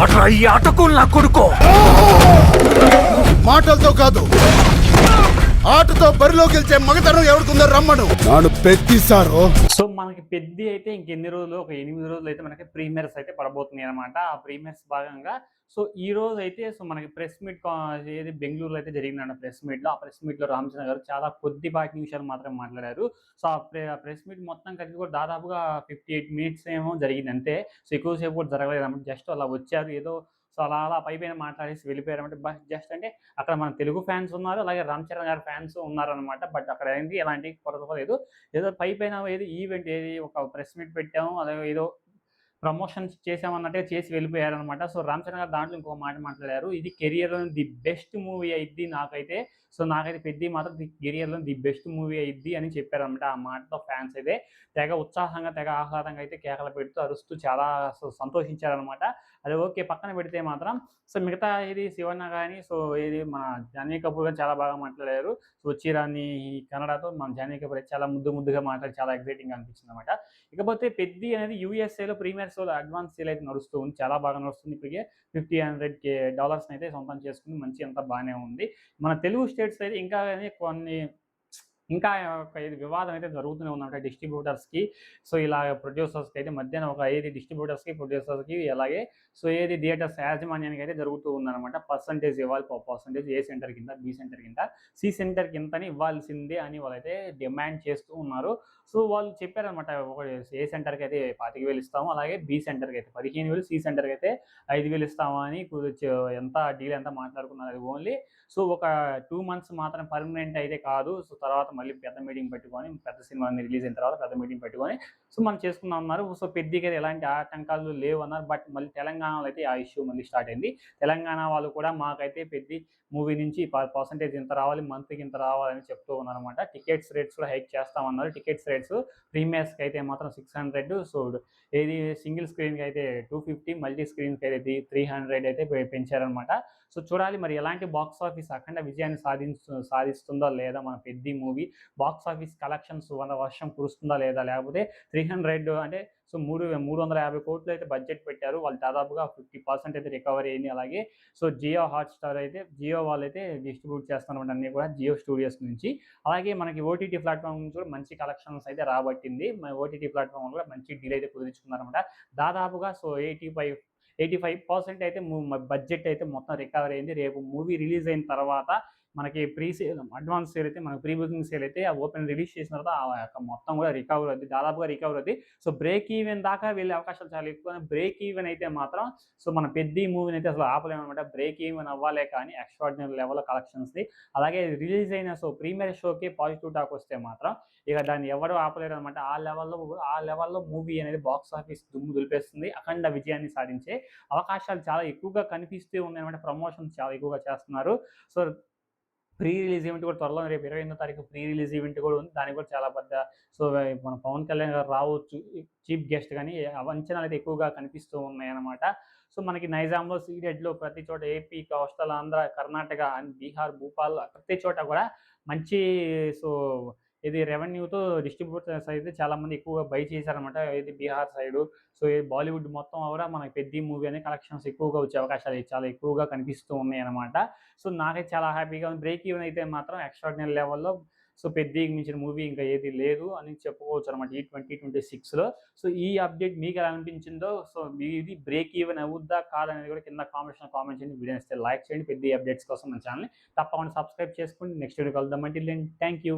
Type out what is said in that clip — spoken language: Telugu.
ఎవడ్రా ఈ ఆటకులు నా కొడుకో? మాటలతో కాదు, ఆటతో బరిలో గెలిచే మగతనం ఎవరికుందో రమ్మను. నాను పెద్దిసారు. సో మనకి పెద్ది అయితే ఇంకెన్ని రోజులు, ఒక 8 రోజులు అయితే మనకి ప్రీమియర్స్ అయితే పడబోతున్నాయి అనమాట. ఆ ప్రీమియర్స్ భాగంగా సో ఈ రోజు అయితే సో మనకి ప్రెస్ మీట్ ఏది బెంగళూరులో అయితే జరిగిందండి. ఆ ప్రెస్ మీట్లో రామచంద్ర గారు చాలా కొద్దిపాటి నిమిషాలు మాత్రమే మాట్లాడారు. సో ఆ ప్రెస్ మీట్ మొత్తం కలిసి కూడా దాదాపుగా 58 మినిట్స్ ఏమో జరిగింది అంతే. సో ఎక్కువసేపు కూడా జరగలేదు అనమాట. జస్ట్ అలా వచ్చారు, ఏదో సో అలా పైపైన మాట్లాడేసి వెళ్ళిపోయారన్నమాట. జస్ట్ అంటే అక్కడ మన తెలుగు ఫ్యాన్స్ ఉన్నారు, అలాగే రామ్ చరణ్ గారి ఫ్యాన్స్ ఉన్నారనమాట. బట్ అక్కడ ఏంటి ఎలాంటి కొరత లేదు. ఏదో పైపైన ఏది ఈవెంట్ ఏది ఒక ప్రెస్ మీట్ పెట్టాము, అలాగే ఏదో ప్రమోషన్స్ చేసామన్నట్టుగా చేసి వెళ్ళిపోయారనమాట. సో రామ్ చరణ్ గారు దాంట్లో ఇంకో మాట మాట్లాడారు. ఇది కెరియర్‌లో ది బెస్ట్ మూవీ అయిద్ది నాకైతే. సో నాకైతే పెద్ది మాత్రం కెరియర్‌లో ది బెస్ట్ మూవీ అయిద్ది అని చెప్పారనమాట. ఆ మాటతో ఫ్యాన్స్ అయితే తెగ ఉత్సాహంగా, తెగ ఆహ్లాదంగా అయితే కేకలు పెడుతూ, అరుస్తూ చాలా సంతోషించారనమాట. అది ఓకే. పక్కన పెడితే మాత్రం సో మిగతా ఇది శివన్న గాని, సో ఏది మన జాహ్నవి కపూర్ గాని చాలా బాగా మాట్లాడారు. సో 'వచ్చిరాని' కన్నడతో మన జాహ్నవి కపూర్ అయితే చాలా ముద్దుగా మాట్లాడి చాలా ఎక్సైటింగ్‌గా అనిపించిందనమాట. ఇకపోతే 'పెద్ది' అనేది యూఎస్ఏలో ప్రీమియర్ షోలో అడ్వాన్స్ సేల్ అయితే నడుస్తూ ఉంది. చాలా బాగా నడుస్తుంది. ఇప్పటికే $50-100K అయితే సొంతం చేసుకుంది. మంచి అంతా బానే ఉంది. మన తెలుగు స్టేట్స్ అయితే ఇంకా ఒక ఇది వివాదం అయితే జరుగుతూనే ఉందన్నమాట డిస్ట్రిబ్యూటర్స్‌కి. సో ఇలా ప్రొడ్యూసర్స్‌కి అయితే మధ్యన ఒక ఏది డిస్ట్రిబ్యూటర్స్‌కి, ప్రొడ్యూసర్స్‌కి అలాగే సో ఏది థియేటర్స్ యాజమాన్యానికి అయితే జరుగుతూ ఉందన్నమాట. పర్సెంటేజ్ ఇవ్వాలి, పర్సెంటేజ్ ఏ సెంటర్ కింద, బి సెంటర్ కింద, సి సెంటర్ కింతని ఇవ్వాల్సిందే అని వాళ్ళైతే డిమాండ్ చేస్తూ ఉన్నారు. సో వాళ్ళు చెప్పారనమాట. ఒక ఏ సెంటర్‌కి అయితే 25,000 ఇస్తాము, అలాగే బి సెంటర్‌కి అయితే 15,000, సి సెంటర్‌కి అయితే 5,000 ఇస్తాము అని ఎంత డీల్ ఎంత మాట్లాడుకున్నారు. అది ఓన్లీ సో ఒక 2 మంత్స్ మాత్రం పర్మనెంట్ అయితే కాదు. సో తర్వాత మళ్ళీ పెద్ద మీటింగ్ పెట్టుకొని, పెద్ద సినిమా రిలీజ్ అయిన తర్వాత పెద్ద మీటింగ్ పెట్టుకొని సో మనం చేసుకుందాం అన్నారు. సో పెద్దికి అయితే ఎలాంటి ఆటంకాలు లేవన్నారు. బట్ మళ్ళీ తెలంగాణలో అయితే ఆ ఇష్యూ మళ్ళీ స్టార్ట్ అయింది. తెలంగాణ వాళ్ళు కూడా మాకైతే పెద్ది మూవీ నుంచి పర్సెంటేజ్ ఇంత రావాలి, మంత్‌కి ఇంత రావాలని చెప్తూ ఉన్నారనమాట. టికెట్స్ రేట్స్ కూడా హైక్ చేస్తామన్నారు. టికెట్స్ రేట్స్ ప్రీమియర్స్‌కి అయితే మాత్రం 600, సో ఏది సింగిల్ స్క్రీన్‌కి అయితే 250, మల్టీ స్క్రీన్‌కి అయితే 300 అయితే పెంచారనమాట. సో చూడాలి మరి ఎలాంటి బాక్స్ ఆఫీస్ అఖండ విజయాన్ని సాధిస్తుందా లేదా మన Peddi movie. Box office collections వర్షం కురుస్తుందా లేదా, లేకపోతే 300 అంటే సో 350 కోట్లు అయితే బడ్జెట్ పెట్టారు. వాళ్ళు దాదాపుగా 50% అయితే రికవరీ అయింది. అలాగే సో జియో హాట్‌స్టార్ అయితే జియో వాళ్ళైతే డిస్ట్రిబ్యూట్ చేస్తున్నమాట అన్నీ కూడా జియో స్టూడియోస్ నుంచి. అలాగే మనకి ఓటీటీ ప్లాట్‌ఫామ్ నుంచి కూడా మంచి కలెక్షన్స్ అయితే రాబట్టింది. ఓటీటీ ప్లాట్‌ఫామ్ కూడా మంచి డీల్ అయితే కుదుర్చుకున్నారనమాట. దాదాపుగా సో 85% అయితే బడ్జెట్ అయితే మొత్తం రికవరీ అయింది. రేపు మూవీ రిలీజ్ అయిన తర్వాత మనకి అడ్వాన్స్ సేల్ అయితే మనకి ప్రీ బుకింగ్ సేల్ అయితే ఆ ఓపెన్ రిలీజ్ చేసిన తర్వాత ఆ యొక్క మొత్తం కూడా రికవర్ అవుద్ది. దాదాపుగా రికవర్ అవుద్ది. సో బ్రేక్ ఈవెన్ దాకా వెళ్ళే అవకాశాలు చాలా ఎక్కువ. బ్రేక్ ఈవెన్ అయితే మాత్రం సో మన పెద్ది మూవీని అయితే అసలు ఆపలేమనమాట. బ్రేక్ ఈవెన్ అవ్వాలే కానీ ఎక్స్ట్రార్డినరీ లెవెల్‌లో కలెక్షన్స్‌ది. అలాగే రిలీజ్ అయిన సో ప్రీమియర్ షోకి పాజిటివ్ టాక్ వస్తే మాత్రం ఇక దాన్ని ఎవరు ఆపలేరనమాట. ఆ లెవెల్‌లో మూవీ అనేది బాక్స్ ఆఫీస్ దుమ్ము దులిపేస్తుంది. అఖండ విజయాన్ని సాధించే అవకాశాలు చాలా ఎక్కువగా కనిపిస్తూ ఉన్నాయన్నమాట. ప్రమోషన్స్ చాలా ఎక్కువగా చేస్తున్నారు. సో ప్రీ రిలీజ్ ఈవెంట్ కూడా త్వరలో రేపు 28వ తారీఖు ప్రీ రిలీజ్ ఈవెంట్ కూడా ఉంది. దానికి కూడా చాలా పెద్ద సో మన పవన్ కళ్యాణ్ గారు రావచ్చు చీఫ్ గెస్ట్ గాని అంచనాలు అయితే ఎక్కువగా కనిపిస్తూ ఉన్నాయన్నమాట. సో మనకి నైజాంలో, సీడెడ్‌లో ప్రతి చోట AP, coastal Andhra, Karnataka and Bihar, Bhupal ప్రతి చోట కూడా మంచి సో ఇది రెవెన్యూతో డిస్ట్రిబ్యూటర్స్ అయితే చాలామంది ఎక్కువగా బై చేశారనమాట. ఇది బీహార్ సైడు. సో ఈ బాలీవుడ్ మొత్తం కూడా మనకి పెద్ది మూవీ అనే కలెక్షన్స్ ఎక్కువగా వచ్చే అవకాశాలు చాలా ఎక్కువగా కనిపిస్తూ ఉన్నాయన్నమాట. సో నాకైతే చాలా హ్యాపీగా ఉంది. బ్రేక్ ఈవెన్ అయితే మాత్రం ఎక్స్ట్రార్డినరీ లెవెల్‌లో సో పెద్దికి మించిన మూవీ ఇంకా ఏది లేదు అని చెప్పుకోవచ్చనమాట ఈ 2026లో. సో ఈ అప్డేట్ మీకెలా అనిపించిందో, సో మీది బ్రేక్ ఈవెన్ అవుద్దా కాదా అనేది కూడా కింద కామెంట్ చేయండి. వీడియో నచ్చితే లైక్ చేయండి. పెద్ది అప్డేట్స్ కోసం మన ఛానల్‌ని తప్పకుండా సబ్స్క్రైబ్ చేసుకోండి. నెక్స్ట్ వీడియో కలుద్దాం. Till then thank you.